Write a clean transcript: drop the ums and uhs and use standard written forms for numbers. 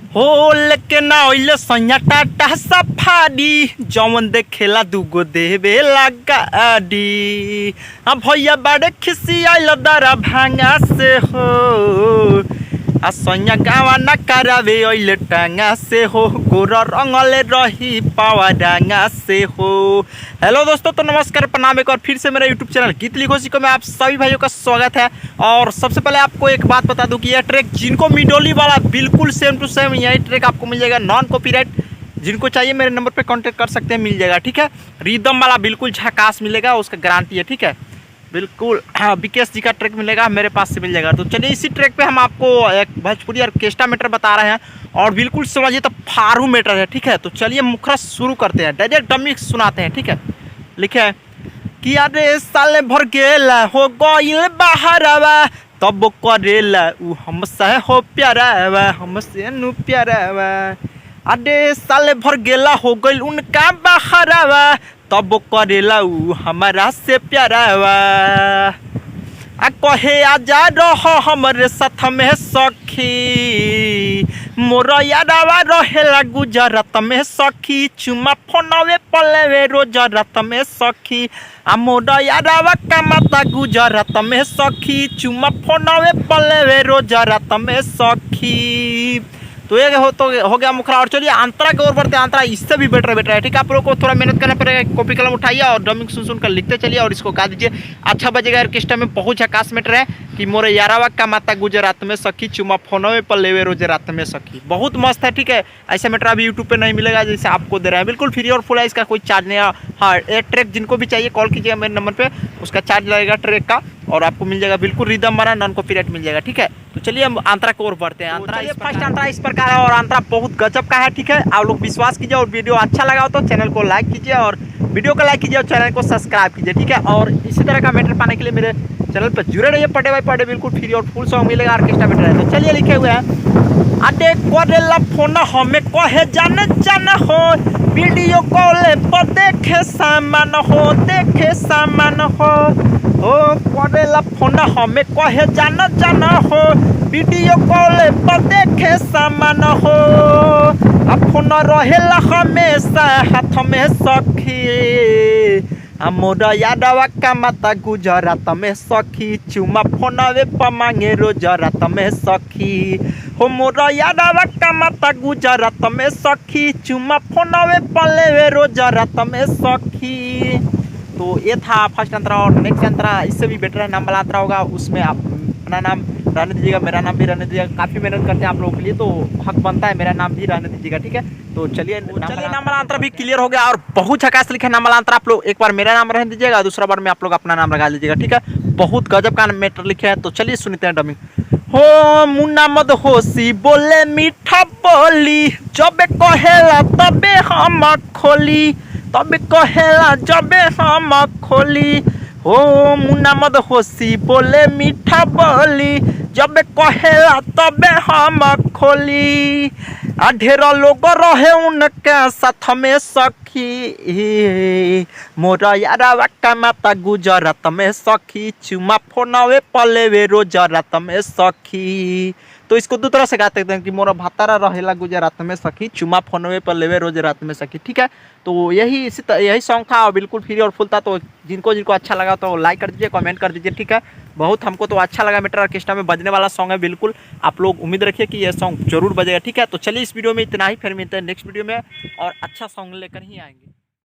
हो लेके ना ओइले सैया टाटा सफारी जौन देखेला दूगो देवे गाड़ी। भैया बड़े खिसी आइल दरा भांगा से हो आ सैया गावा न करावे ओइले टांगा से हो गोरा रंगले रही पावा डांगा से हो। हेलो दोस्तों, तो नमस्कार प्रणाम। एक बार फिर से मेरा यूट्यूब चैनल गीत लिखो सीखो में आप सभी भाइयों का स्वागत है। और सबसे पहले आपको एक बात बता दूं कि यह ट्रैक जिनको मिडोली वाला बिल्कुल सेम टू सेम यही ट्रैक आपको मिल जाएगा नॉन कॉपीराइट। जिनको चाहिए मेरे नंबर पे कांटेक्ट कर सकते हैं, मिल जाएगा। ठीक है, रिदम वाला बिल्कुल झकास मिलेगा, उसका गारंटी है। ठीक है, बिल्कुल हाँ, विकेश जी का ट्रैक मिलेगा, मेरे पास से मिल जाएगा। तो चलिए इसी ट्रैक पे हम आपको एक भोजपुरी ऑर्केस्ट्रा मैटर बता रहे हैं और बिल्कुल समझिए तो फारू मैटर है। ठीक है, तो चलिए मुखरा शुरू करते हैं, डायरेक्ट डमी सुनाते हैं। ठीक है, लिखे है कि अरे साले भर गेला हो गइल बहरवा तब करेला उ हमसे हो प्यारावा हमसे नु प्यारावा। अरे साले भर गेला हो गइल उनका बहरवा तब करेला उ हमारा से प्यारावा। आ कहे आजा रहो हमरे साथ में सखी मोर यारावा रहेला गुजरात में सखी चुमा फोनवे पलेवे रोज रात में सखी। आ मोर यारावा कमाता गुजरात में सखी चुमा फोनवे पलेवे रोज रात में सखी। तो ये हो गया मुखरा। और चलिए अंतरा की ओर बढ़ते हैं। अंतरा इससे भी बेटर है। ठीक है, आप लोगों को थोड़ा मेहनत करना पड़ेगा, कॉपी कलम उठाइए और ड्रमिंग सुन कर लिखते चलिए और इसको गा दीजिए। अच्छा बजेगा। ऑर्केस्ट्रा में बहुत झकास मैटर है कि मोरे यारावा का माता गुजरात में सखी चुमा फोनवे पर लेवे रोज रात में सखी, बहुत मस्त है। ठीक है, ऐसा मैटर अभी यूट्यूब पे नहीं मिलेगा जैसे आपको दे रहा है, बिल्कुल फ्री और फुल है, इसका कोई चार्ज नहीं है। हाँ, ये ट्रैक जिनको भी चाहिए कॉल कीजिएगा मेरे नंबर पे, उसका चार्ज लगेगा ट्रैक का और आपको मिल जाएगा बिल्कुल रिदम वाला नॉन कॉपीराइट मिल जाएगा। ठीक है, तो चलिए हम अंतरा की ओर बढ़ते हैं। अंतरा फर्स्ट अंतरा इस प्रकार है और अंतरा बहुत गजब का है। ठीक है, आप लोग विश्वास कीजिए और वीडियो अच्छा लगा हो तो चैनल को लाइक कीजिए और वीडियो को लाइक कीजिए और चैनल को सब्सक्राइब कीजिए। ठीक है, और इसी तरह का मैटर पाने के लिए मेरे चैनल पर जुड़े रहिए। पढ़े भाई पढ़े, बिल्कुल फ्री और फुल सॉन्ग मिलेगा, ऑर्केस्ट्रा मैटर है। तो चलिए लिखे हुए हैं अरे करेला फोन हमें कहे जान हो वीडियो कॉल पर देखे सामान हो देखे सामान हो। ओ करेला फोन हमें कहे जान हो वीडियो कॉल पर देखे सामान हो। अब फोन रहेला हमेशा हाथ में सखी मोर यादवा का माता गुजरात में सखी चुमा फोनवे पर मांगे रोज रात में सखी हो। मोर यादवा का माता गुजरात में सखी चुमा फोनवे पर लेवे रोज रात में सखी। तो ये था फर्स्ट अंतरा। और नेक्स्ट अंतरा इससे भी बेटर है, नाम वाला अंतरा होगा, उसमें आप अपना नाम रहने दीजिएगा, मेरा नाम भी रहने दीजिएगा। काफ़ी मेहनत करते हैं आप लोगों के लिए, तो हक बनता है मेरा नाम भी रहने दीजिएगा। ठीक है, तो चलिए नाम वाला अंतरा भी क्लियर हो गया और बहुत झकास लिखे नाम वाला अंतरा। आप लोग एक बार मेरा नाम रहने दीजिएगा, दूसरा बार में आप लोग अपना नाम लगा लीजिएगा। ठीक है, बहुत गजब का मैटर लिखे हैं। तो चलिए सुनते हैं डमिंग। हो मुन्ना मद होशी बोले मीठा बोली जब कहेला तबे हम खोली तबे कहेला जबे हम खोली। हो मुन्ना मद होशी बोले मीठा बोली जब कहेला तबे हम खोली। आ ढेर लोग रहे उनके साथ में सखी मोर यारावा का माता गुजरात में सखी चुमा फोनवे पलेवे रोज रात में सखी। तो इसको दो तरह से गाते हैं कि मोरा भातारा रहेला गुजरात में सखी चुमा फोनवे पर लेवे रोज रात में सखी। ठीक है, तो यही सॉन्ग था और बिल्कुल फ्री और फुल था। तो जिनको अच्छा लगा तो लाइक कर दीजिए, कमेंट कर दीजिए। ठीक है, बहुत हमको तो अच्छा लगा। मैटर ऑर्केस्ट्रा में बजने वाला सॉन्ग है, बिल्कुल आप लोग उम्मीद रखिए कि यह सॉन्ग जरूर बजेगा। ठीक है, तो चलिए इस वीडियो में इतना ही, फिर मिलते हैं नेक्स्ट वीडियो में और अच्छा सॉन्ग लेकर ही आएंगे।